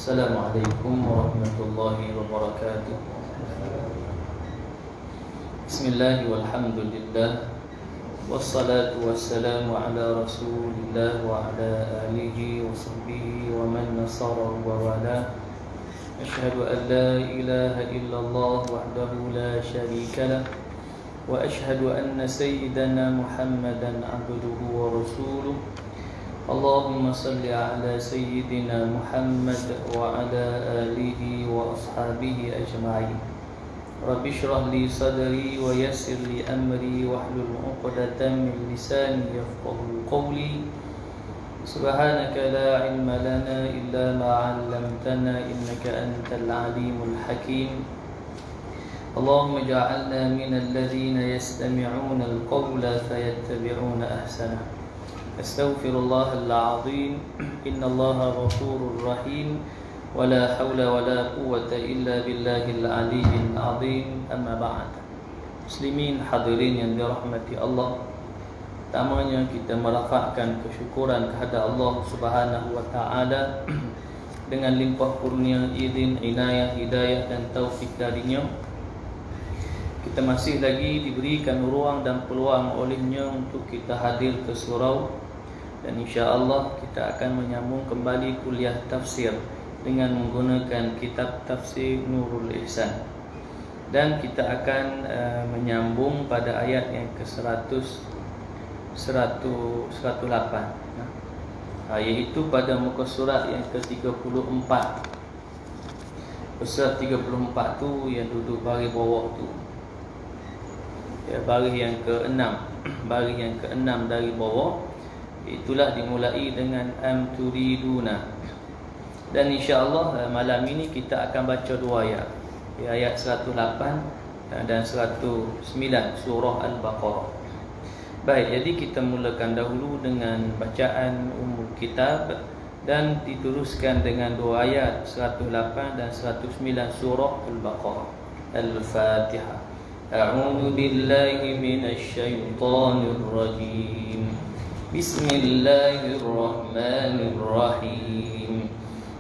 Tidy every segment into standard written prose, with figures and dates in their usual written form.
Assalamualaikum warahmatullahi wabarakatuh. Bismillah walhamdulillah, wassalatu wassalamu ala rasulillah wa ala alihi wa sahbihi wa man nasara wa wala. Ashhadu an la ilaha illallah wahdahu la sharika lah, wa ashhadu anna sayyidana Muhammadan abduhu wa rasuluh. Allahumma salli ala sayyidina Muhammad wa ala alihi wa ashabihi ajma'in. Rabbi shrah li sadri wa yassir li amri wahlul 'uqdatam min lisani yafqahu qawli. Subhanaka la ilma lana illa ma 'allamtana innaka antal alimul hakim. Allahumma ij'alna minal ladzina yastami'una al-qawla fayattabi'una ahsanah. Astaghfirullahal azim, innallaha ghafurur rahim, wala haula wala quwwata illa billahil aliyyil azim. Amma ba'd. Muslimin hadirin yang dirahmati Allah, pertamanya kita merafakkan kesyukuran kepada Allah Subhanahu wa taala dengan limpah kurnia, izin, inayah, hidayah dan taufik darinya. Kita masih lagi diberikan ruang dan peluang olehnya untuk kita hadir ke surau. Dan insya-Allah kita akan menyambung kembali kuliah tafsir dengan menggunakan kitab tafsir Nurul Ihsan. Dan kita akan menyambung pada ayat yang ke-108, iaitu pada muka surat yang ke-34. Surat 34 tu yang duduk baris bawah tu, ya, baris yang ke-6, baris yang ke-6 dari bawah. Itulah dimulai dengan am turiduna. Dan insya-Allah malam ini kita akan baca dua ayat, ayat 108 dan 109 surah Al-Baqarah. Baik, jadi kita mulakan dahulu dengan bacaan umum kitab dan diteruskan dengan dua ayat 108 dan 109 surah Al-Baqarah. Al-Fatihah. A'udzu billahi minasy syaithanir rajim. Bismillahirrahmanirrahim.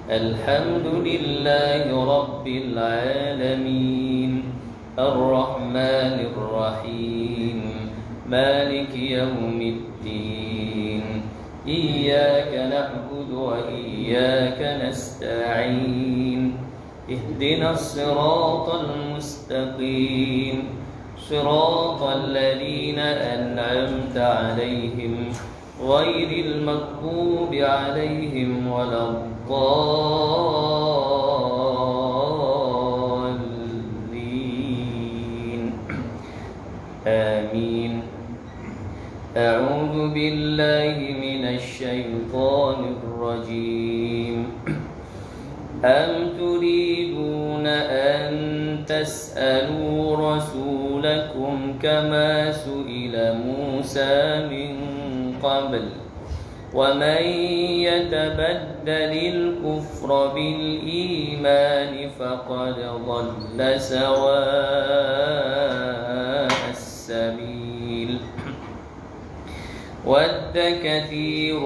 Alhamdulillahi rabbil alamin. Ar-Rahmanir Rahim. Maliki yaumiddin. Iyyaka na'budu wa iyyaka nasta'in. Ihdinas siratal mustaqim. Siratal ladzina an'amta 'alaihim ghairil maghdubi 'alaihim waladdallin. Amin. A'udzu billahi minasy syaithanir rajim. Am turiduna an tas'alu rasulakum kama su'ila Musa min qabl wa man yatabaddalil kufra bil imani faqad dhalla sawa'as sabil. وَدَّ كَثِيرٌ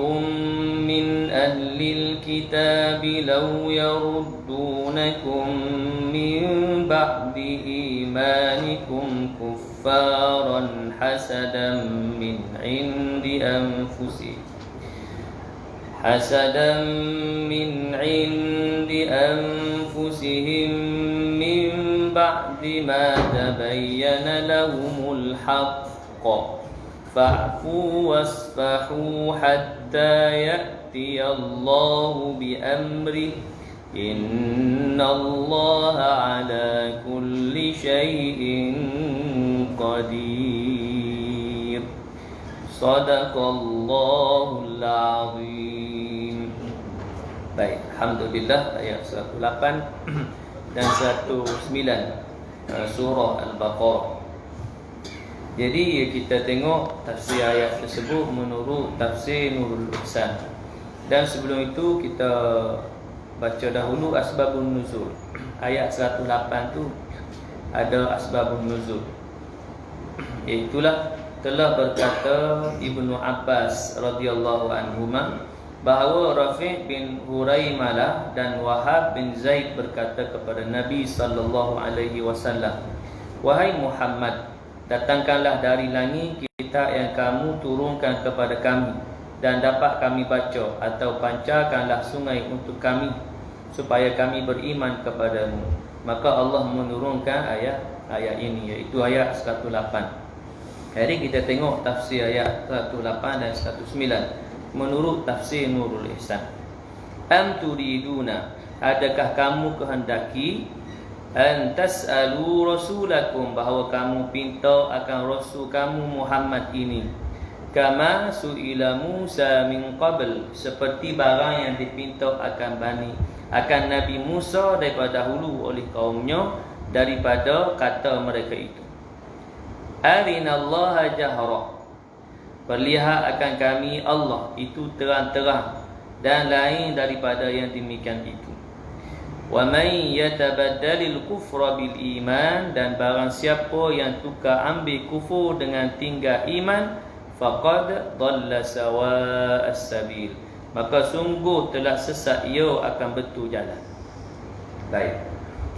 مِّنْ أَهْلِ الْكِتَابِ لَوْ يَرُدُّونَكُم مِّن بَعْدِ إِيمَانِكُمْ كُفَّارًا حَسَدًا مِّنْ عِندِ أَنفُسِهِم مِّن بَعْدِ مَا تَبَيَّنَ لَهُمُ الْحَقُّ فاعفوا واصفحوا حتى يأتي الله بأمره إن الله على كل شيء قدير. صدق الله العظيم. Baik, alhamdulillah, ayat 108 dan 109 surah Al-Baqarah. Jadi kita tengok tafsir ayat tersebut menurut tafsir Nurul Ihsan. Dan sebelum itu kita baca dahulu asbabun nuzul. Ayat 108 tu ada asbabun nuzul. Itulah telah berkata Ibnu Abbas radhiyallahu anhuma bahawa Rafi' bin Huraimalah dan Wahab bin Zaid berkata kepada Nabi sallallahu alaihi wasallam, "Wahai Muhammad, datangkanlah dari langit kitab yang kamu turunkan kepada kami dan dapat kami baca, atau pancarkanlah sungai untuk kami supaya kami beriman kepadamu." Maka Allah menurunkan ayat ini, iaitu ayat 108. Hari kita tengok tafsir ayat 108 dan 109 menurut tafsir Nurul Ihsan. Am turiduna, adakah kamu kehendaki, an tas'alu rasulakum, bahawa kamu pinta akan rasul kamu Muhammad ini, kama su'ila Musa min qabl, seperti barang yang dipinta akan Nabi Musa daripada dahulu oleh kaumnya, daripada kata mereka itu, arinallaha jahra, perlihat akan kami Allah itu terang-terang, dan lain daripada yang demikian itu. Wa man yatabaddalil kufra bil iman, dan barang siapa yang tukar ambil kufur dengan tinggal iman, faqad dhalla sawa'as sabil, maka sungguh telah sesat ia akan betul jalan. Baik.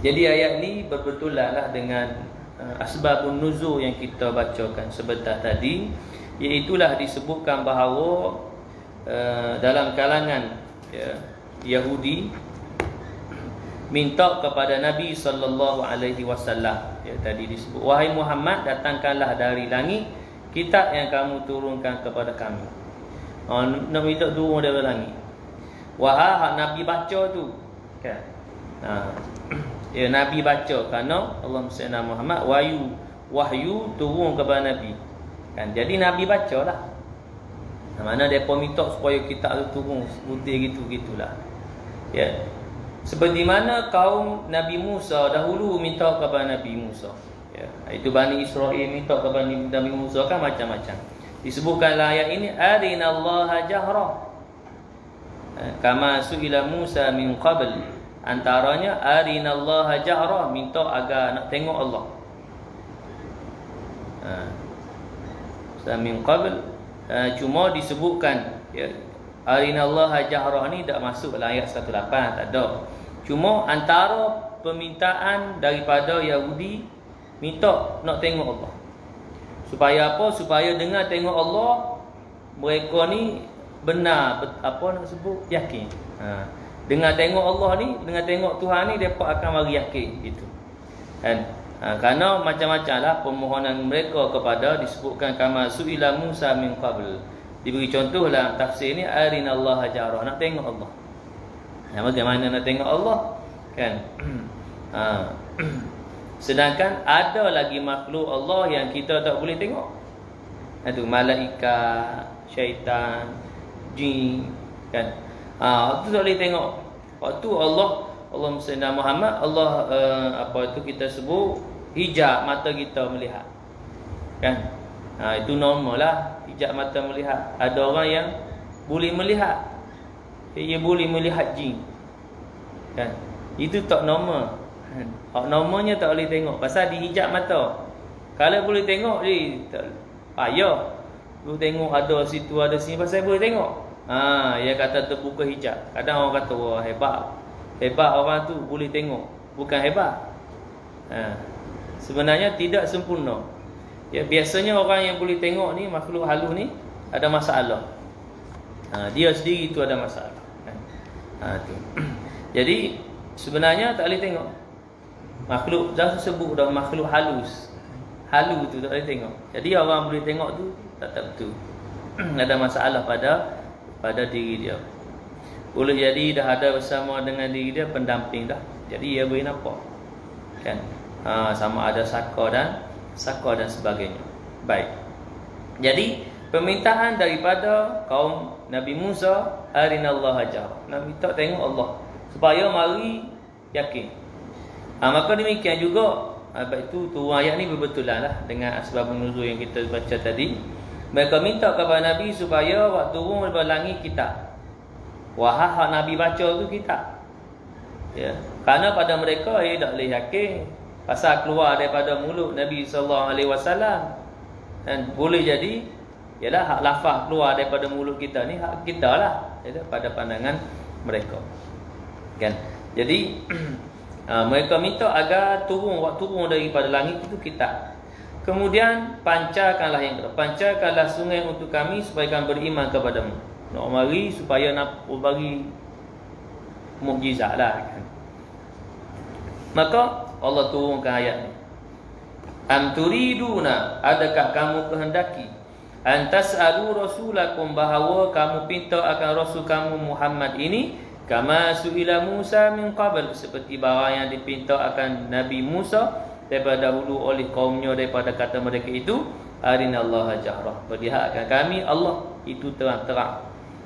Jadi ayat ni berbetulanlah dengan asbabun nuzul yang kita bacakan sebentar tadi, iaitulah disebutkan bahawa dalam kalangan Yahudi minta kepada Nabi sallallahu alaihi wasallam, tadi disebut, "Wahai Muhammad, datangkanlah dari langit kitab yang kamu turunkan kepada kami." Nak minta turun dari langit. Wahai Nabi baca tu kan. Nabi baca, kerana Allah SWT Muhammad wahyu turun kepada Nabi kan. Jadi Nabi bacalah. Mana depa minta supaya kitab tu turun putih gitu-gitulah. Ya. Seperti mana kaum Nabi Musa dahulu minta kepada Nabi Musa. Ya. Itu Bani Israel minta kepada Nabi Musa kan macam-macam. Disebutkanlah ayat ini, arinallaha jahra, kama su'ila Musa min qabl. Antaranya arinallaha jahra, minta agar nak tengok Allah. Min qabl, cuma disebutkan arinallaha jahra ni tak masuk dalam ayat 108, tak ada. Cuma antara permintaan daripada Yahudi minta nak tengok Allah. Supaya apa? Supaya dengar tengok Allah, mereka ni benar, nak sebut, yakin. Dengar tengok Allah ni, dengar tengok Tuhan ni, mereka akan mari yakin gitu. Kan? Kerana macam-macam lah permohonan mereka kepada, disebutkan kama su'ila Musa min qabl. Diberi contoh dalam tafsir ni, arinallaha jahra, nak tengok Allah. Bagaimana nak tengok Allah? Kan? Sedangkan ada lagi makhluk Allah yang kita tak boleh tengok. Itu malaikat, syaitan, jin kan. Itu tak boleh tengok. Waktu Allah Sayyidina Muhammad, Allah kita sebut hijab mata kita melihat. Kan? Itu normal lah, hijab mata melihat. Ada orang yang boleh melihat. Dia boleh melihat jin. Kan? Itu tak normal. Hak normalnya tak boleh tengok pasal dihijab mata. Kalau boleh tengok dia tak payah. Lu tengok ada situ ada sini pasal boleh tengok. Dia kata terbuka hijab. Kadang orang kata wah hebat orang tu boleh tengok. Bukan hebat. Sebenarnya tidak sempurna. Biasanya orang yang boleh tengok ni, makhluk halus ni, ada masalah. Dia sendiri tu ada masalah. Tu. Jadi sebenarnya tak boleh tengok. Makhluk dah sebut dah makhluk halus. Halu tu tak boleh tengok. Jadi orang boleh tengok tu tak betul. Ada masalah pada diri dia. Boleh jadi dah ada bersama dengan diri dia pendamping dah. Jadi dia boleh nampak. Kan? Sama ada saka dan sebagainya. Baik. Jadi permintaan daripada kaum Nabi Musa, arinallaha jahra. Nak minta tengok Allah supaya mari yakin. Maka demikian juga, itu turun ayat ni berbetulan lah dengan asbabun nuzul yang kita baca tadi. Mereka minta kepada Nabi supaya waktu turun daripada langit kitab. Wahai Nabi baca tu kitab. Ya. Kerana pada mereka tak boleh yakin pasal keluar daripada mulut Nabi sallallahu alaihi wasallam. Dan boleh jadi ialah hak lafaz keluar daripada mulut kita ni hak kita lah, pada pandangan mereka. Kan? Jadi mereka minta agar turun daripada langit itu kitab. Kemudian pancarkanlah yang kedua, pancarkanlah sungai untuk kami supaya kami beriman kepadamu. Nak mari supaya nak bagi mukjizat lah kan. Maka Allah turunkan ayat ni. Am turiduna, adakah kamu kehendaki antas'alu rasulakum, bahawa kamu pinta akan rasul kamu Muhammad ini, kama su'ila Musa min qabl, seperti barang yang dipinta akan Nabi Musa daripada dahulu oleh kaumnya, daripada kata mereka itu arinallaha jahrah, perlihatkan kami Allah itu terang-terang.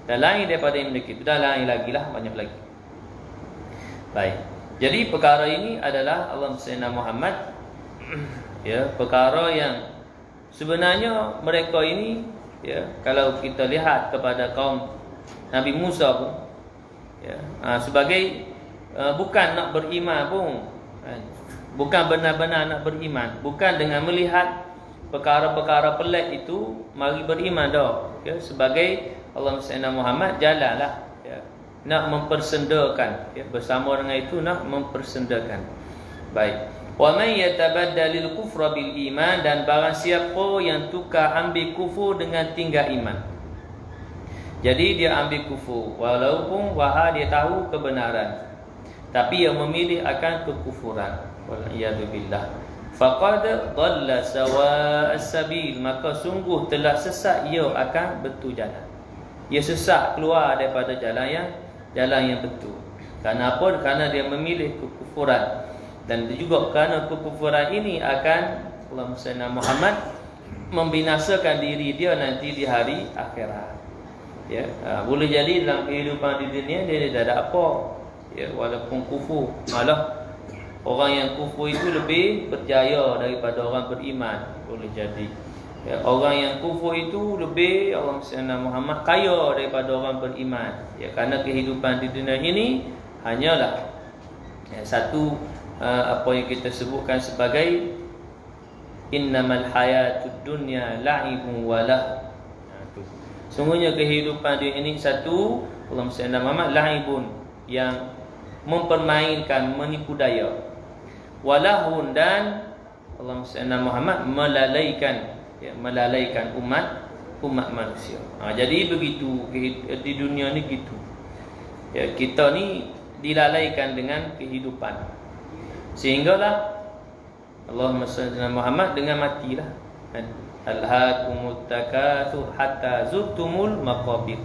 Dan lain daripada yang mereka itu, dan lain lagi lah, banyak lagi. Baik. Jadi perkara ini adalah Allah Sayyidina Muhammad, ya, perkara yang sebenarnya mereka ini, ya, kalau kita lihat kepada kaum Nabi Musa pun, ya, sebagai bukan nak beriman pun, bukan benar-benar nak beriman, bukan dengan melihat perkara-perkara pelik itu mari beriman dah, ya, sebagai Allah Sayyidina Muhammad jalanlah, ya, nak mempersendakan, ya, bersama dengan itu nak mempersendakan. Baik. Wa man yatabaddalil kufra bil iman, dan barang siapa yang tukar ambil kufur dengan tinggal iman. Jadi dia ambil kufur walaupun dia tahu kebenaran, tapi yang memilih akan kekufuran. Waliyadzubillah. Faqad dhalla sawa'as sabil, maka sungguh telah sesat ia akan betul jalan. Ia sesat keluar daripada jalan yang betul. Kerana apa? Kerana dia memilih kekufuran. Dan juga kerana kekufuran ini akan Allah Sayyidina Muhammad membinasakan diri dia nanti di hari akhirat. Ya, boleh jadi dalam kehidupan di dunia dia tidak ada apa, ya, walaupun kufur. Malah orang yang kufur itu lebih berjaya daripada orang beriman, boleh jadi. Ya, orang yang kufur itu lebih Allah Sayyidina Muhammad kaya daripada orang beriman. Ya, kerana kehidupan di dunia ini hanyalah, ya, satu apa yang kita sebutkan sebagai innamal hayatud dunya la'ibun walah. Sungguhnya kehidupan dunia ini satu, Allah Sayyidina Muhammad, la'ibun, yang mempermainkan, menipu daya, walahun, dan Allah Sayyidina Muhammad melalaikan, ya, melalaikan umat manusia. Jadi begitu di dunia ni gitu. Ya, kita ni dilalaikan dengan kehidupan. Sehinggalah Allahumma salli ala Muhammad dengan matilah. Alhaakumut takatsur hatta zurtumul maqabir.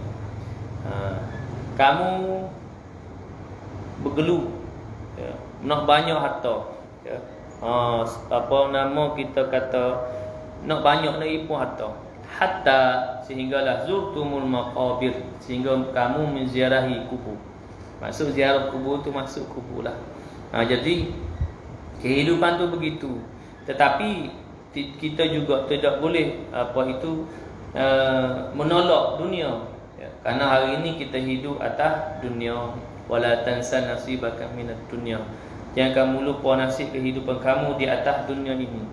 Kamu bergelut, ya, nak banyak harta, ya. Apa nama kita kata, nak banyak lagi pun harta. Hatta, sehinggalah zurtumul maqabir, sehingga kamu menziarahi kubur. Maksud ziarah kubur tu masuk kubur lah. Jadi kehidupan tu begitu. Tetapi kita juga tidak boleh menolak dunia, ya. Karena hari ini kita hidup atas dunia. Wala tansa nasibaka minad dunya, jangan kamu lupa nasib kehidupan kamu di atas dunia ini.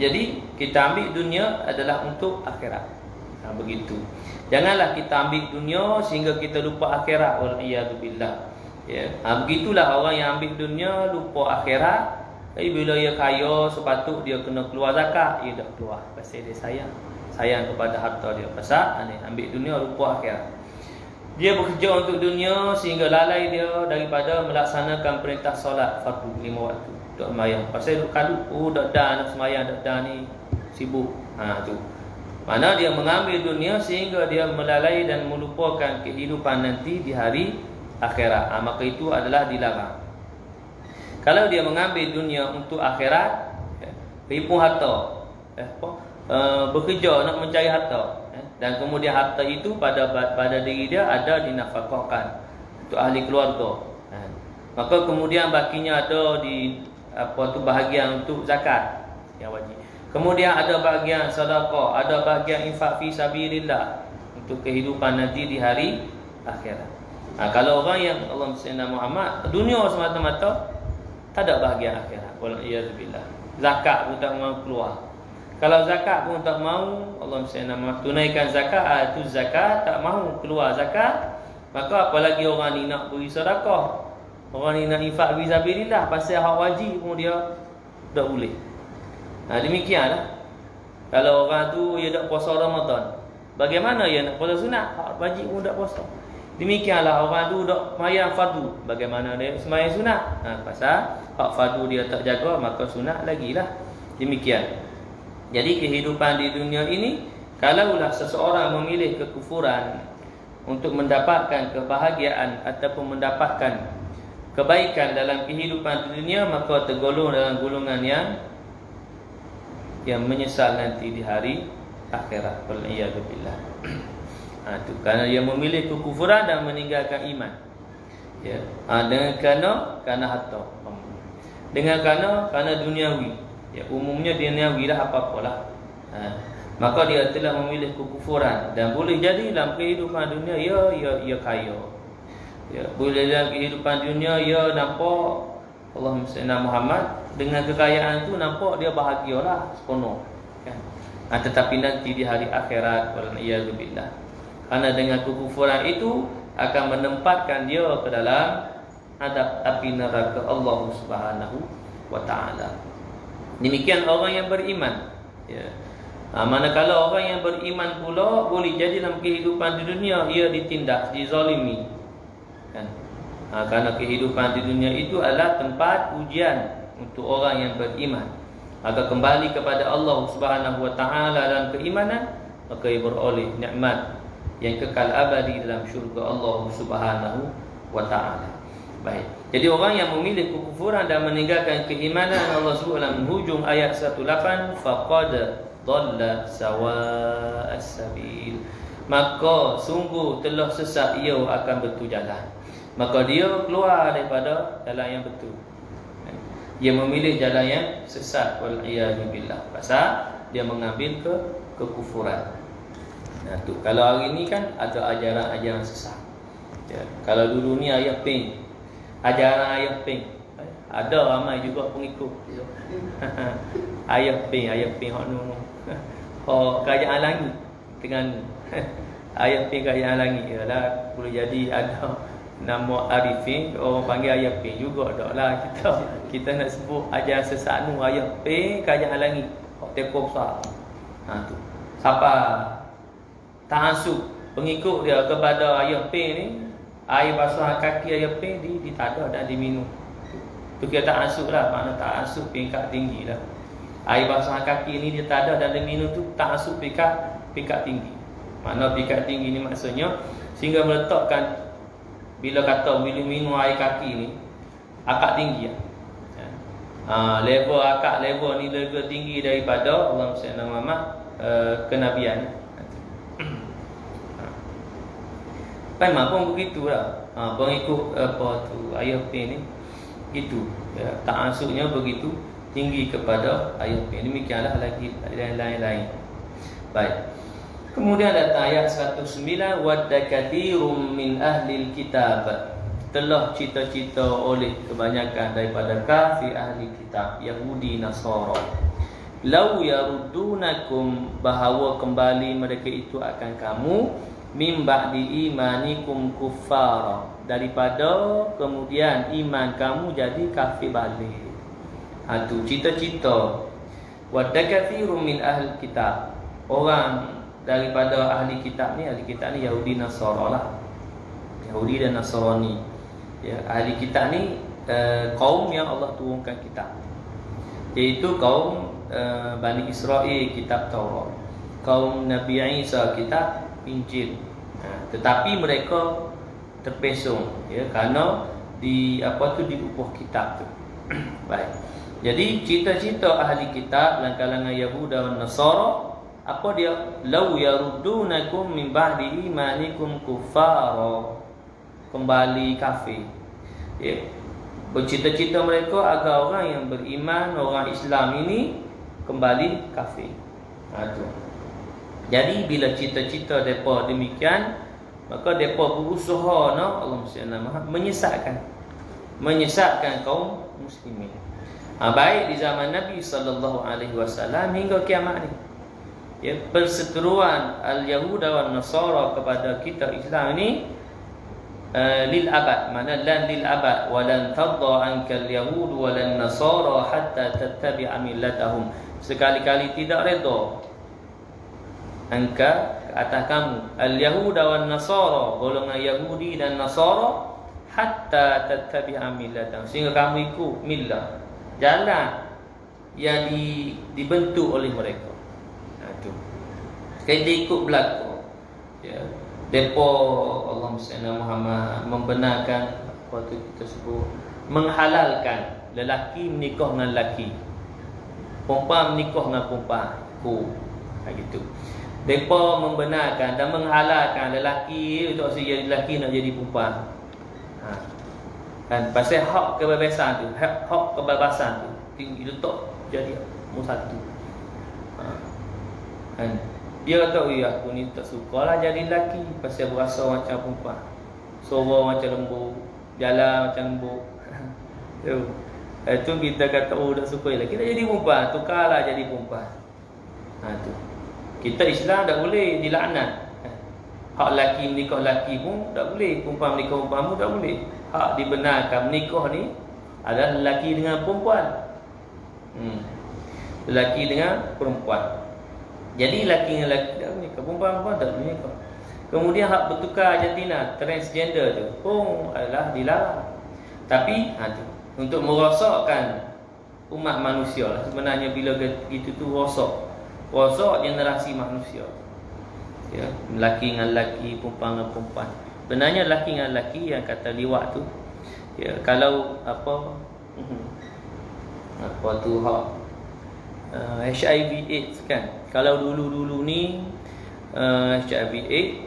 Jadi kita ambil dunia adalah untuk akhirat. Begitu. Janganlah kita ambil dunia sehingga kita lupa akhirat. Waliyadzubillah. Ya, begitulah orang yang ambil dunia lupa akhirat. Tapi bila dia kaya, sepatut dia kena keluar zakat, dia tak keluar. Pasal dia sayang kepada harta dia. Pasal ambil dunia lupa akhirat. Dia bekerja untuk dunia sehingga lalai dia daripada melaksanakan perintah solat fardu 5 waktu. Tak sembahyang. Pasal duk kalut, dak dah nak sembahyang, dak dah ni sibuk. Tu. Mana dia mengambil dunia sehingga dia melalai dan melupakan kehidupan nanti di hari akhirat. Maka itu adalah dilarang. Kalau dia mengambil dunia untuk akhirat, himpun harta, bekerja nak mencari harta, dan kemudian harta itu pada diri dia ada dinafkahkan untuk ahli keluarga, maka kemudian bakinya ada di bahagian untuk zakat yang wajib, kemudian ada bahagian sedekah, ada bahagian infak fi sabilillah untuk kehidupan nanti di hari akhirat. Kalau orang yang Allah Sayyidina Muhammad dunia semata-mata, tak ada bahagian akhirat. Waliyadzubillah. Zakat pun tak mau keluar. Kalau zakat pun tak mau, Allah SWT tunaikan zakat, itu zakat tak mau keluar zakat, maka apalagi orang ni nak beri sedekah, orang ni nak infak fi sabilillah, pasal hak wajib pun dia tak boleh. Demikianlah. Kalau orang tu dia tak puasa Ramadan, bagaimana dia nak puasa sunat? Hak wajib pun tak puasa. Demikianlah orang tu tak sembahyang fardu, bagaimana dia sembahyang sunat? Pasal hak fardu dia tak jaga, maka sunat lagilah. Demikian. Jadi kehidupan di dunia ini, kalaulah seseorang memilih kekufuran untuk mendapatkan kebahagiaan ataupun mendapatkan kebaikan dalam kehidupan di dunia, maka tergolong dalam golongan yang menyesal nanti di hari akhirat. Waliyadzubillah. Itu kerana dia memilih kekufuran dan meninggalkan iman. Ya. Dengan kerana harta. Dengan kerana duniawi. Ya, umumnya duniawi lah apa-apalah. Maka dia telah memilih kekufuran, dan boleh jadi dalam kehidupan dunia ia kaya. Ya, boleh dalam kehidupan dunia ia nampak Allahumma salli ala Muhammad, dengan kekayaan tu nampak dia bahagialah sepenuh, kan? Tetapi nanti di hari akhirat, waliyadzubillah, kerana dengan kekufuran itu akan menempatkan dia ke dalam adab api neraka Allah Subhanahu wa taala. Demikian orang yang beriman, ya. Manakala orang yang beriman pula boleh jadi dalam kehidupan di dunia ia ditindas, dizalimi, kan? Kerana kehidupan di dunia itu adalah tempat ujian untuk orang yang beriman. Agar kembali kepada Allah Subhanahu wa taala dalam keimanan, maka ia beroleh nikmat yang kekal abadi dalam syurga Allah Subhanahu wa taala. Baik. Jadi orang yang memilih kekufuran dan meninggalkan keimanan, Allah sebut dalam hujung ayat 18, faqad dhalla sawa'as sabil, maka sungguh telah sesat ia akan betul jalan. Maka dia keluar daripada jalan yang betul. Dia memilih jalan yang sesat, wal iyad billah, pasal dia mengambil kekufuran. Tu kalau hari ni kan ada ajaran-ajaran sesat. Ya, kalau dulu ni ayat ping, ajaran ayat ping, ada ramai juga pengikut. ayat ping hak nu. Kerajaan langit dengan ayat ping kerajaan langit ialah boleh jadi ada nama Arifin, orang panggil ayat ping juga taklah kita nak sebut ajaran sesat nu ayat ping kerajaan langit. Hak tempoh besar. Tu. Siapa ta'assub pengikut dia kepada ayat ping ni, air basuh kaki ayat ping ditadah dan diminum. Tu kita ta'assub lah, makna ta'assub peringkat tinggi lah. Air basuh kaki ni ditadah dan diminum tu ta'assub peringkat tinggi. Makna peringkat tinggi ni maksudnya sehingga meletakkan bila kata bila minum air kaki ni akak tinggi lah. Level akak level ni lebih tinggi daripada Allah SWT kenabian. Memang pun begitulah. Pengikut apa tu ayat ni itu, ya, ta'assubnya begitu tinggi kepada ayat ni. Demikianlah lagi lain-lain. Baik. Kemudian datang ayat 109, wadda katsirum min ahlil kitab, telah cita-cita oleh kebanyakan daripada kafir ahli kitab, Yahudi Nasara, lau yaruddunakum, bahawa kembali mereka itu akan kamu, min ba'di imanikum kuffara, daripada kemudian iman kamu jadi kafir balik. Tu cita-cita. Wadda katsirum min ahli kitab, orang daripada ahli kitab ni Yahudi Nasara lah, Yahudi dan Nasrani. Ya, ahli kitab ni kaum yang Allah turunkan kitab, iaitu kaum Bani Israel kitab Taurat, kaum Nabi Isa kitab Injil. Tetapi mereka terpesong, ya, kerana diupuh kitab tu. Baik. Jadi cita-cita ahli kitab dalam kalangan Yahudi dan Nasara apa dia? Lau yaruddunakum min ba'di imanikum kuffara, kembali kafir. Ya. Bercita-cita mereka agar orang yang beriman, orang Islam ini kembali kafir. Tu. Jadi bila cita-cita depa demikian, maka depa berusaha Allah menyesatkan kaum muslimin. Baik di zaman Nabi sallallahu alaihi wasallam hingga kiamat ni. Ya, perseteruan al-Yahuda wan Nasara kepada kita Islam ini lil abad, mana lan lil abad, walan tadda ankal yahud walan nasara hatta tattabi'a millatahum. Sekali-kali tidak redha angka ke atas kamu al-Yahuda wan Nasara, golongan Yahudi dan Nasara, hatta tattabi'a millatahum, sehingga kamu ikut millah, jalan yang dibentuk oleh mereka. Itu. Sekali dia ikut berlaku. Ya. Depa Allahumma salli ala Muhammad membenarkan apa tu kita sebut, menghalalkan lelaki menikah dengan lelaki, perempuan menikah dengan perempuan. Gitu. Depa membenarkan dan menghalalkan lelaki untuk jadi lelaki nak jadi perempuan. Kan pasal hak kebebasan tu, hak kebebasan tu tinggi letak jadi nombor satu. Kan dia kata, aku ni tak suka lah jadi lelaki pasal berasa macam perempuan, suara macam lembut, jalan macam lembut. Itu kita kata, tak suka lelaki, kita jadi perempuan, tukarlah jadi perempuan. Tu kita Islam tak boleh dilaknat. Hak lelaki menikah lelaki pun tak boleh, perempuan menikah perempuan pun tak boleh. Hak dibenarkan menikah ni adalah lelaki dengan perempuan. Lelaki dengan perempuan. Jadi lelaki dengan lelaki tak menikah, perempuan tak menikah. Kemudian hak bertukar jantina, transgender tu pun adalah dilarang. Tapi untuk merosakkan umat manusia lah. Sebenarnya bila itu tu rosak generasi manusia. Ya, lelaki dengan lelaki, perempuan dengan perempuan. Sebenarnya lelaki dengan lelaki yang kata liwat tu, ya, kalau apa tu hak HIV AIDS kan. Kalau dulu ni HIV AIDS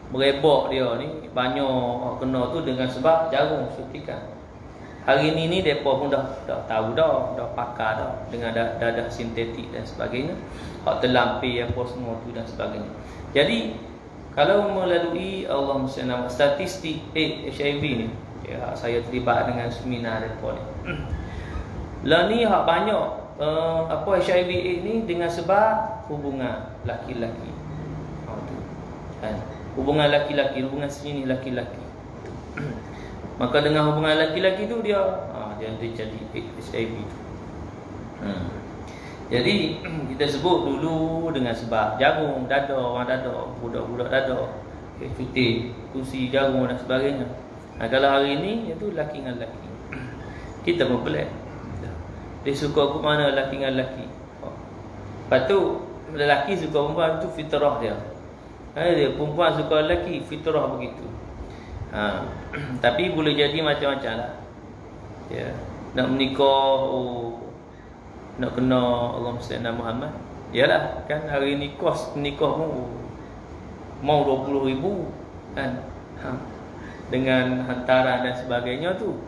berebak dia ni banyak kena tu dengan sebab jarum suntikan. Hari ni depa pun dah tahu dah pakar dah dengan dadah sintetik dan sebagainya. Hak terlampir apa semua tu dan sebagainya. Jadi kalau melalui statistik HIV ni, ya, saya terlibat dengan seminar depa ni. Lah ni hak banyak HIV AIDS ni dengan sebab hubungan laki-laki. Kan? Hubungan laki-laki, hubungan sejenis laki-laki. Maka dengan hubungan laki-laki tu dia jadi HIV. Jadi kita sebut dulu dengan sebab jarum, dada, orang dada, budak-budak dada, cuti, kursi jarum dan sebagainya. Kalau hari ni itu laki dengan laki. Kita pun pelik. Dia suka ke mana lelaki dengan lelaki. Lepas tu lelaki suka perempuan, tu fitrah dia. Dia perempuan suka lelaki, fitrah begitu. Tapi boleh jadi macam-macam lah. Ya, nak menikah, nak kena Allahumma salli ala Muhammad. Yalah kan hari ni kos nikah pun mau 20,000 kan. Dengan hantaran dan sebagainya tu.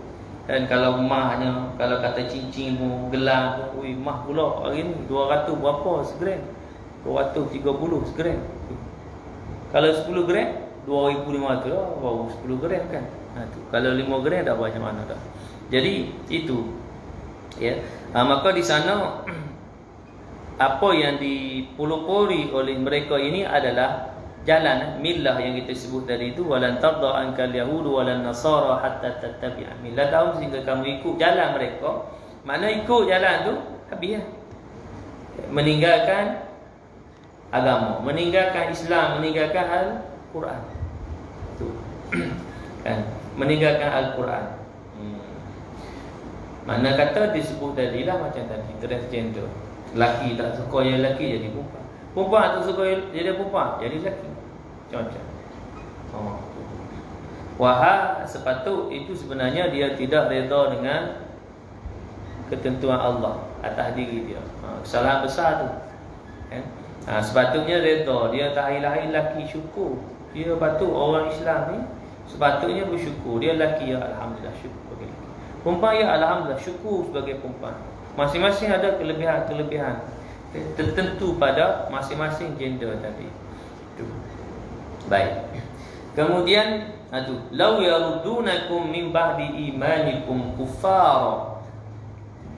Dan kalau mahnya, kalau kata cincin pun, gelang pun, mah pula hari ni 200 berapa segram? 230 segram. Kalau 10 gram 2,500 lah, baru 10 gram kan. Tu. Kalau 5 gram dah macam mana dah. Jadi itu. Ya. Maka di sana apa yang dipelopori oleh mereka ini adalah jalan millah yang kita sebut tadi itu, walan tarda ankal yahud walan nasara hatta tattabi'a millatahum, sehingga kamu ikut jalan mereka. Mana ikut jalan tu habis ya. Meninggalkan agama, meninggalkan Islam, meninggalkan Al-Quran. Tu. Kan? Meninggalkan Al-Quran. Mana kata disebut tadi lah macam tadi transgender. Lelaki tak suka jadi lelaki jadi perempuan. Perempuan tak suka jadi perempuan jadi lelaki. Macam-macam. Wahai sepatut itu sebenarnya dia tidak reda dengan ketentuan Allah atas diri dia. Kesalahan besar tu. Sepatutnya reda, dia tak lahir lelaki, syukur. Dia patut orang Islam ni sepatutnya bersyukur. Dia lelaki, ya alhamdulillah syukur sebagai lelaki. Perempuan, ya alhamdulillah syukur sebagai perempuan. Masing-masing ada kelebihan-kelebihan tertentu pada masing-masing gender tadi. Itu. Baik. Kemudian law yarudunakum min ba'di imanikum kuffara.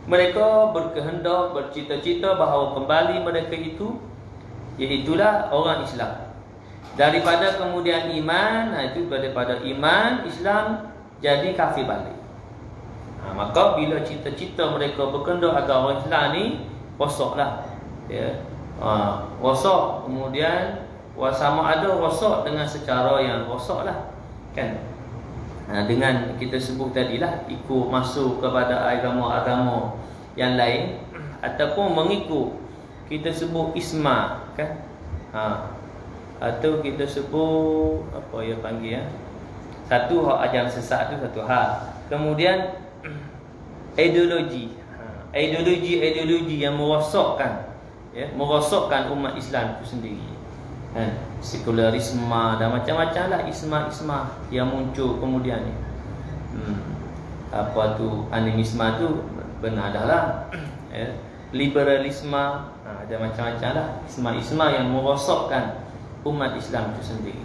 Mereka berkehendak, bercita-cita bahawa kembali mereka itu iaitulah orang Islam. Daripada kemudian iman, itu daripada iman Islam jadi kafir balik. Maka bila cita-cita mereka berkehendak agar orang Islam ni rosaklah, ya. Rosak, kemudian sama ada rosak dengan secara yang rosaklah, kan? Dengan kita sebut tadilah ikut masuk kepada agama-agama yang lain ataupun mengikut kita sebut isma, kan? Atau kita sebut apa ya panggil ya? Satu hak ajaran sesat tu satu hal. Kemudian ideologi. Ideologi yang merosakkan, ya, merosakkan umat Islam itu sendiri. Sekularisme dan macam-macam lah isma yang muncul kemudian ni. Apa tu animisme tu benar dah lah. Liberalisme, ada macam-macam lah isma yang merosakkan umat Islam itu sendiri.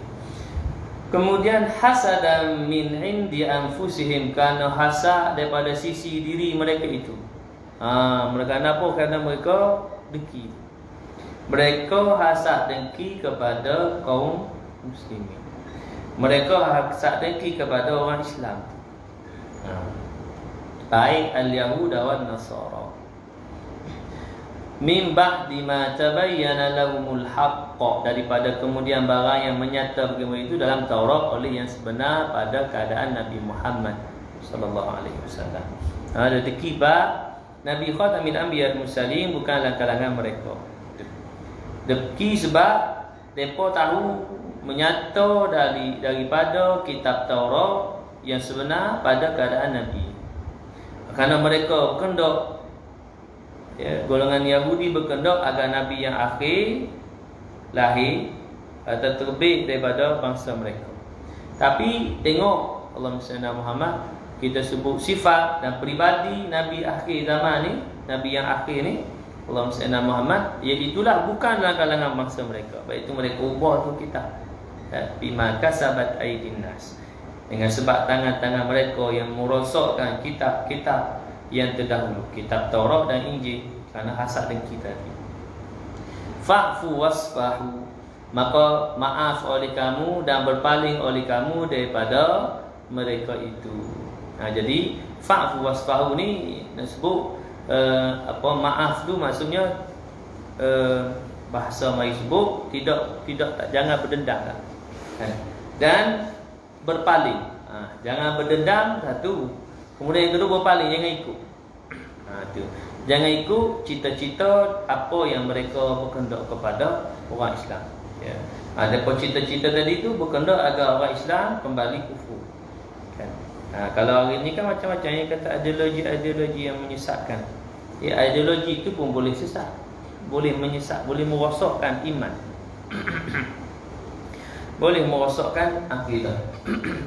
Kemudian hasadan min indi anfusihim, kerana hasad daripada sisi diri mereka itu. Mereka kenapa? Kerana mereka dengki. Mereka hasad dengki kepada kaum muslimin. Mereka hasad dengki kepada orang Islam. Baik al-Yahud wan Nasara. Min ba'di ma tabayyana lahumul haqq, daripada kemudian barang yang menyata bagi mereka itu dalam Taurat oleh yang sebenar pada keadaan Nabi Muhammad sallallahu alaihi wasallam. Ada dikibah Nabi Khatamil Anbiya Mursalin bukan dalam kalangan mereka. Deki sebab mereka tahu menyata daripada kitab Taurat yang sebenar pada keadaan Nabi. Kerana mereka berkehendak, ya, golongan Yahudi berkehendak agar Nabi yang akhir lahir atau terbit daripada bangsa mereka. Tapi tengok Allahumma salli ala Muhammad, kita sebut sifat dan peribadi Nabi akhir zaman ni, Nabi yang akhir ni, Allahumma salli ala Muhammad, iaitulah bukan dalam kalangan bangsa mereka. Baik itu mereka ubah tu kitab, bima kasabat aydin nas, dengan sebab tangan-tangan mereka yang merosakkan kitab-kitab yang terdahulu, kitab Taurat dan Injil, kerana hasad dengki tadi. Fa'fu wasfahu, maka maaf oleh kamu dan berpaling oleh kamu daripada mereka itu. Jadi fa'fu wasfahu ni disebut maaf tu maksudnya bahasa mari sebut jangan berdendam lah. Dan berpaling. Jangan berdendam satu. Kemudian yang kedua berpaling, jangan ikut. Tu. Jangan ikut cita-cita apa yang mereka berkehendak kepada orang Islam. Ya. Adapun cita-cita tadi tu berkehendak agar orang Islam kembali kufur. Kan? Kalau hari ni kan macam-macam yang kata ideologi yang menyesatkan. Ya, ideologi itu pun boleh sesat, boleh menyesat, boleh merosakkan iman. Boleh merosakkan akidah.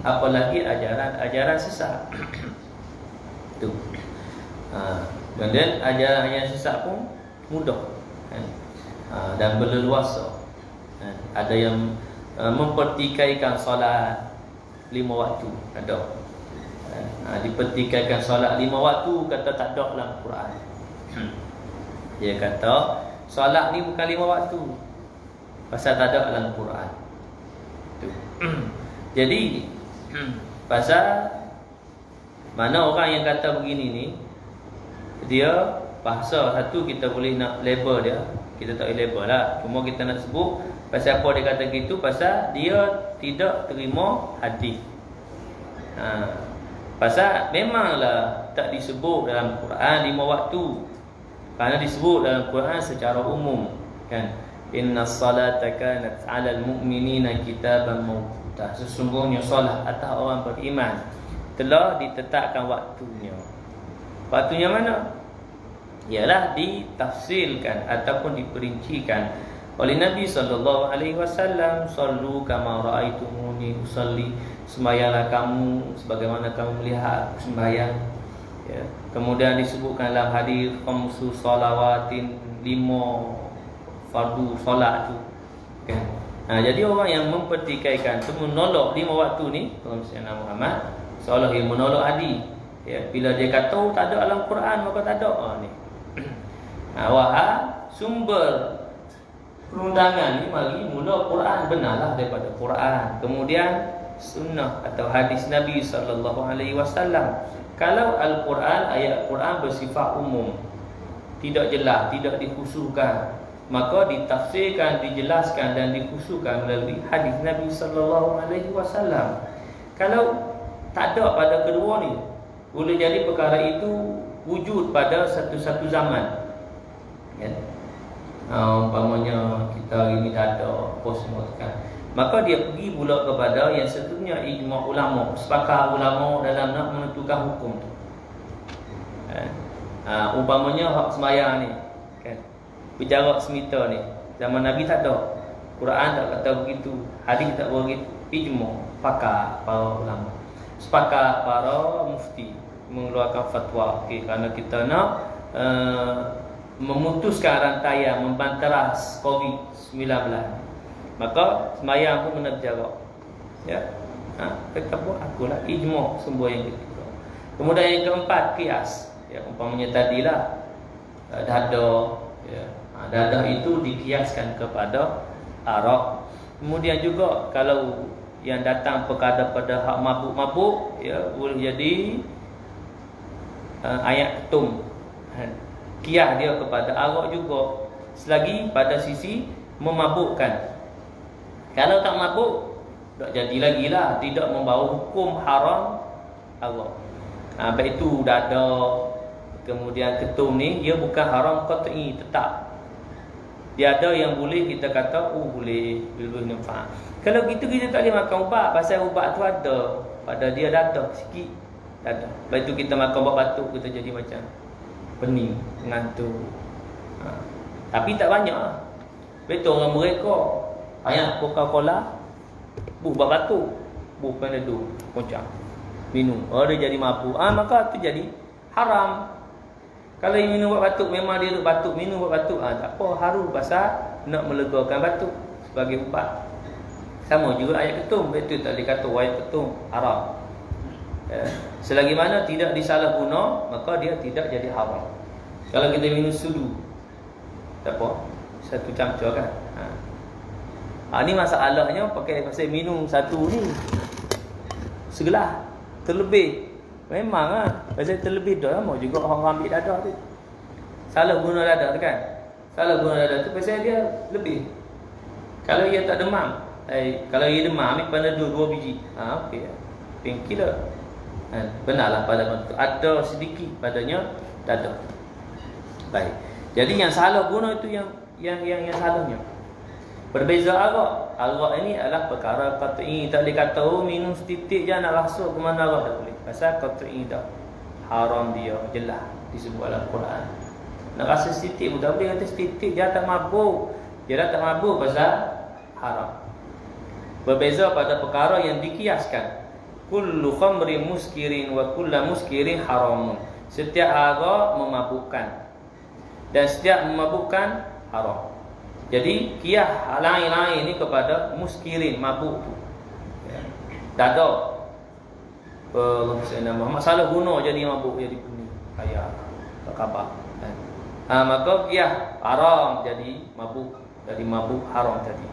Apalagi ajaran sesat. Tu. Dan ajaran yang sesat pun mudah, kan? Dan berleluasa. Ada yang mempertikaikan solat 5 waktu, ada. Dipertikaikan solat 5 waktu, kata tak ada dalam Quran. Dia kata solat ni bukan 5 waktu, pasal tak ada dalam Quran. Tu. Jadi pasal mana orang yang kata begini ni, dia bahasa satu kita boleh nak label dia, kita tak boleh label lah. Cuma kita nak sebut pasal apa dia kata gitu, pasal dia tidak terima hadis. Pasal memanglah tak disebut dalam Quran 5 waktu, kerana disebut dalam Quran secara umum, kan? Innas salata kanat 'alal mu'minina kitaban mawquta. Sesungguhnya solat atas orang beriman telah ditetapkan waktunya. Waktunya mana? Ialah ditafsirkan ataupun diperincikan oleh Nabi sallallahu alaihi wasallam, sallu kama raaitumuni usalli, sembahyanglah kamu sebagaimana kamu melihat aku sembahyang. Ya. Kemudian disebutkan dalam hadis khamsu salawatin, 5 fardu solat tu, kan? Jadi orang yang mempertikaikan tu, menolak 5 waktu ni, Muhammad seolah ia menolak hadis. Ya, bila dia kata tak ada dalam Quran maka tak ada. Ni. Sumber perundangan ni mari mula Quran, benarlah daripada Quran. Kemudian sunnah atau hadis Nabi SAW. Kalau Al-Quran, ayat Quran bersifat umum, tidak jelas, tidak dikhususkan, maka ditafsirkan, dijelaskan dan dikhususkan melalui hadis Nabi SAW. Kalau tak ada pada kedua ni, boleh jadi perkara itu wujud pada satu-satu zaman. Ya. Umpamanya kita hari ni dah ada pos semua kan. Maka dia pergi pula kepada yang satunya ijma' ulama, sepakat ulama dalam nak menentukan hukum tu. Umpamanya hak sembahyang ni kan. Bicara semita ni, zaman Nabi tak ada. Quran tak kata begitu, hadis tak begitu. Ijma', sepakat para ulama. Sepakat para mufti mengeluarkan fatwa. Okey, kerana kita nak memutuskan rantaian, membanteras COVID-19. Maka sembahyang pun kena berjarak. Ya. Kata pun akulah ijma' sumber yang ketiga. Kemudian yang keempat, qiyas. Ya, umpamanya tadilah dada, ya. Dada itu dikiaskan kepada arak. Kemudian juga kalau yang datang perkara pada hak mabuk-mabuk, ya, boleh jadi ayat ketum. Qiyas dia kepada arak juga, selagi pada sisi memabukkan. Kalau tak mabuk, tak jadi lagi lah, tidak membawa hukum haram Allah. Baik itu dada, kemudian ketum ni, dia bukan haram qat'i, tetap. Dia ada yang boleh kita kata, boleh, boleh nampak. Kalau gitu kita tak boleh makan ubat, pasal ubat tu ada pada dia dada sikit, dada. Lepas tu kita makan ubat batuk, kita jadi macam pening, ngantuk. Tapi tak banyak lah. Betul orang mereka ayat Coca-Cola, buat batuk, Panadol, kocak, minum. Dia jadi mabuk. Maka tu jadi haram. Kalau minum buat batuk, memang dia duk batuk, minum buat batuk, tak apa, haru pasal nak melegakan batuk sebagai ubat. Sama juga ayat ketum, betul tak dikata ayat ketum haram. Selagi mana tidak disalahguna, maka dia tidak jadi haram. Kalau kita minum sudu, tak apa, satu camca kan. Ni masalahnya pakai pasal minum satu ni segelas terlebih. Memang pasal terlebih dah mau juga orang ambil dadah tu. Salah guna dadah tu kan. Salah guna dadah tu pasal dia lebih. Kalau ia tak demam, kalau ia demam ambil Panadol 2 biji. Okey. Painkiller. Benarlah pada itu ada sedikit padanya dadah. Baik. Jadi yang salah guna itu yang salahnya. Berbeza arak. Arak ini adalah perkara qat'i. Tak boleh kata minum setitik je nak rasa ke mana arak, tak boleh. Pasal qat'i dah haram dia, jelas disebut dalam Quran. Nak rasa setitik pun tak boleh, kata setitik dia tak mabuk. Dia dah tak mabuk pasal haram. Berbeza pada perkara yang dikiaskan. Kullu khamrin muskirin wa kullu muskirin haramun. Setiap arak memabukkan dan setiap memabukkan haram. Jadi qiyas lain-lain ni kepada muskirin, mabuk tu. Dada. Masalah guna jadi mabuk, jadi kuning. Kaya tak khabar. Maka qiyas haram jadi mabuk haram tadi.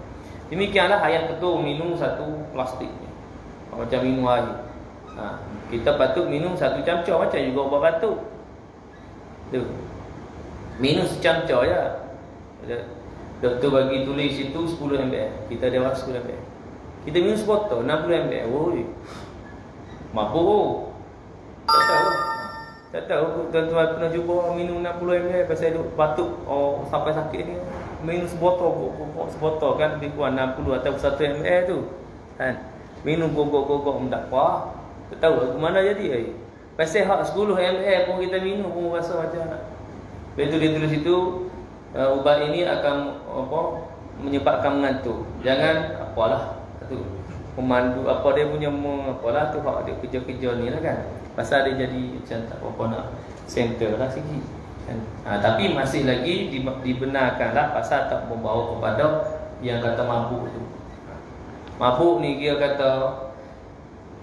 Demikianlah ayat ketua minum satu plastik ni. Macam minum air. Kita patut minum satu camca macam juga ubat batuk. Tu. Minum secamca je. Doktor bagi tulis situ 10 ml. Kita dewasa 10 ml. Kita minum sebotol 60 ml. Oi. Mabuk. Tak tahu tuan-tuan pernah cuba minum 60 ml pasal duk batuk sampai sakit ni. Minum sebotol kan lebih kurang 60 atau 1 ml tu. Kan. Minum gogok-gogok mendak apa. Tak tahu ke mana jadi pasal hak 10 ml pun kita minum pun rasa macam betul dia tulis situ ubat ini akan menyebabkan mengantuk. Jangan apalah tu pemandu apa dia punya apalah tu hak dia kerja-kerja ni lah kan. Pasal dia jadi macam tak apa nak center lah sikit kan. Tapi masih lagi dibenarkanlah pasal tak membawa kepada yang kata mabuk tu. Mabuk ni dia kata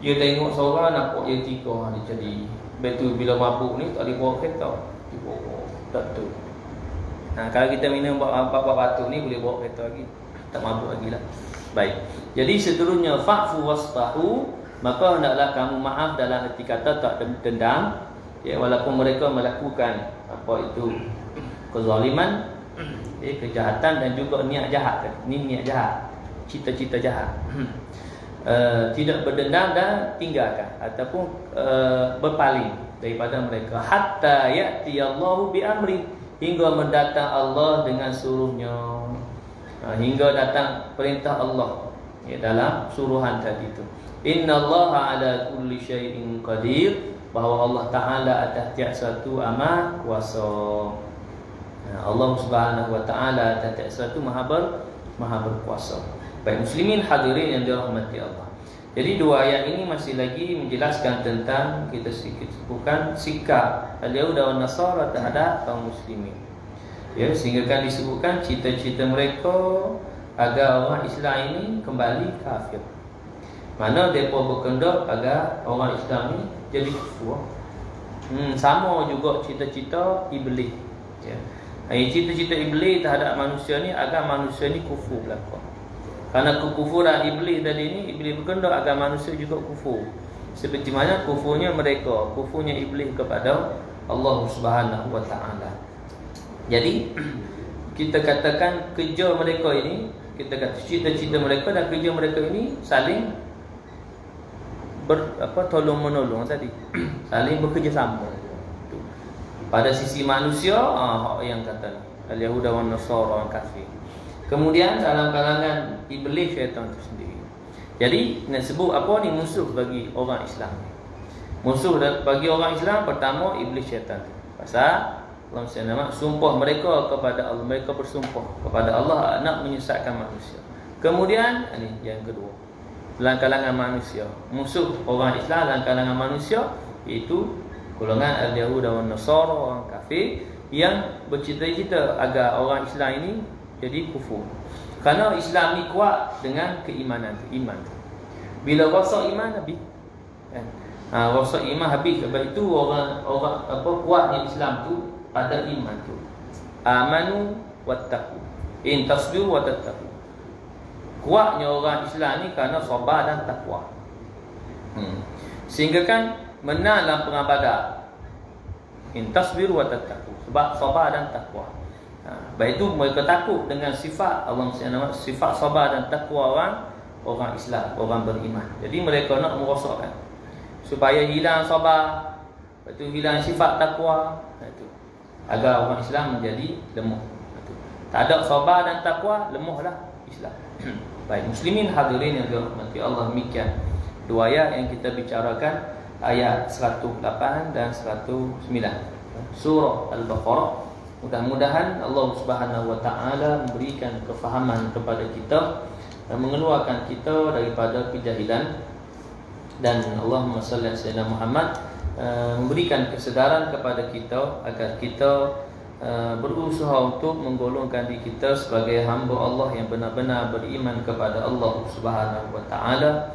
Dia tengok seorang nampak dia 3 dia jadi. Betul bila mabuk ni tak boleh bawa kereta. Dia bawa tak tu. Kalau kita minum 4 batu ni boleh bawa kereta lagi. Tak mabuk lagi lah. Baik. Jadi seterusnya fa'fu wasfahu, maka hendaklah kamu maaf dalam erti kata tak dendam. Ya, walaupun mereka melakukan apa itu kezaliman, kejahatan dan juga niat jahat. Ini niat jahat, cita-cita jahat. Tidak berdendam dan tinggalkan ataupun berpaling daripada mereka hatta ya'ti Allahu bi amri, hingga mendatang Allah dengan suruhnya. Hingga datang perintah Allah ya, dalam suruhan tadi itu. Innallaha ala kulli syai'in qadir, bahawa Allah Ta'ala atas tiap satu amat kuasa. Allah Subhanahu wa Ta'ala atas tiap satu maha berkuasa. Baik muslimin hadirin yang dirahmati Allah. Jadi 2 ayat ini masih lagi menjelaskan tentang, kita sedikit sebutkan sikap al-Yahud dan Nasara terhadap kaum muslimin. Ya, sehingga kan disebutkan cita-cita mereka agar orang Islam ini kembali kafir. Mana mereka berkendak agar orang Islam ini jadi kufur. Sama juga cita-cita iblis. Ya. Cita-cita iblis terhadap manusia ni agar manusia ni kufur belaka. Karena kekufuran iblis tadi ni, iblis berkendak agar manusia juga kufur. Seperti mana kufurnya mereka, kufurnya iblis kepada Allah Subhanahu wa Ta'ala. Jadi kita katakan kerja mereka ini, kita kata cita-cita mereka dan kerja mereka ini saling tolong menolong tadi. Saling bekerjasama. Pada sisi manusia, yang kata al-Yahuda wan Nasara orang kafir. Kemudian dalam kalangan iblis, syaitan itu sendiri. Jadi nak sebut apa ni musuh bagi orang Islam. Musuh bagi orang Islam pertama iblis, syaitan. Pasal Allah SWT sumpah mereka kepada Allah, mereka bersumpah kepada Allah nak menyesatkan manusia. Kemudian ini yang kedua, dalam kalangan manusia, musuh orang Islam dalam kalangan manusia iaitu golongan al-Yahud dan Nasara, orang kafir yang bercita-cita agar orang Islam ini jadi kufur. Kerana Islam ni kuat dengan keimanan, iman. Bila rosak iman habis. Kan? Rosak iman habis. Sebab itu orang kuatnya Islam tu pada iman tu. Amanu wattaqu. In tasbiru wa tattaqu. Kuatnya orang Islam ni kerana sabar dan takwa. Sehingga kan menang dalam perang Badar. In tasbiru wa tattaqu. Sebab sabar dan takwa. Baik itu mereka takut dengan sifat Allah SWT, sifat sabar dan takwa orang Islam, orang beriman. Jadi mereka nak merosakkan supaya hilang sabar, lepas tu hilang sifat takwa, itu agar orang Islam menjadi lemah. Tak ada sabar dan takwa, lemahlah Islam. Baik muslimin hadirin yang dirahmati Allah, demikian 2 ayat yang kita bicarakan, ayat 108 dan 109 surah Al-Baqarah. Mudah-mudahan Allah Subhanahu wa Ta'ala memberikan kefahaman kepada kita dan mengeluarkan kita daripada kejahilan, dan Allahumma salli ala sayyidina Muhammad memberikan kesedaran kepada kita agar kita berusaha untuk menggolongkan diri kita sebagai hamba Allah yang benar-benar beriman kepada Allah Subhanahu wa Ta'ala,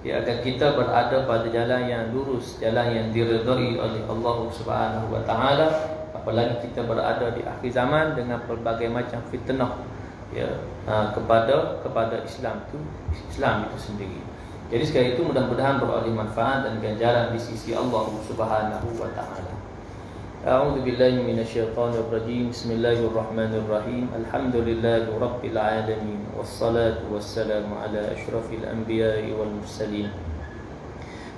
ya, agar kita berada pada jalan yang lurus, jalan yang diridai oleh Allah Subhanahu wa Ta'ala. Apalagi kita berada di akhir zaman dengan pelbagai macam fitnah, ya, kepada Islam itu sendiri. Jadi sekali itu mudah-mudahan beroleh manfaat dan ganjaran di sisi Allah Subhanahu wa Ta'ala. A'udzu billahi minasyaitonir rajim. Bismillahirrahmanirrahim. Alhamdulillahi rabbil alamin, wassalatu wassalamu ala asyrafil anbiya'i wal mursalin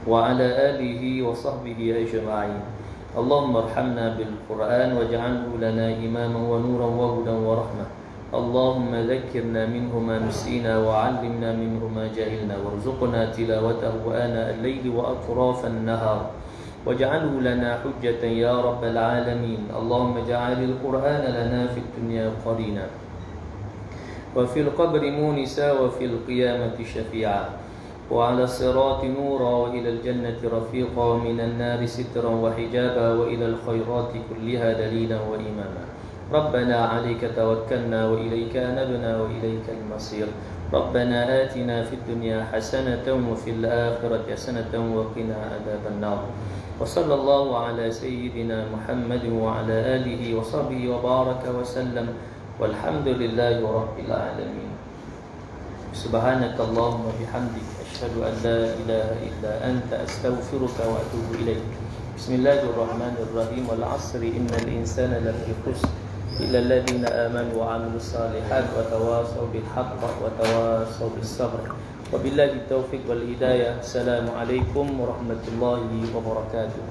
wa ala alihi wa sahbihi ajma'in. اللهم ارحمنا بالقرآن واجعله لنا إماما ونورا وهدى ورحمة. اللهم ذكرنا منه ما نسينا وعلمنا منه ما جهلنا وارزقنا تلاوته آناء الليل وأطراف النهار واجعله لنا حجة يا رب العالمين. اللهم اجعل القرآن لنا في الدنيا قرينا وفي القبر مونسا وفي القيامة شفيعا وعلى الصراط نورا وإلى الجنة رفيقا ومن النار سترا وحجابا وإلى الخيرات كلها دليلا وإماما. ربنا عليك توكلنا وإليك أنبنا وإليك المصير. ربنا آتنا في الدنيا حسنة وفي الآخرة حسنة وقنا عذاب النار وصلى الله على سيدنا محمد وعلى آله وصحبه وبارك وسلم والحمد لله رب العالمين سبحانك اللهم وبحمدك أشهد أن لا إله إلا أنت أستغفرك وأتوب إليك بسم الله الرحمن الرحيم والعصر إن الإنسان لفي خسر إلا الذين آمنوا وعملوا الصالحات وتواصوا بالحق وتواصوا بالصبر وبالله التوفيق والهداية السلام عليكم ورحمة الله وبركاته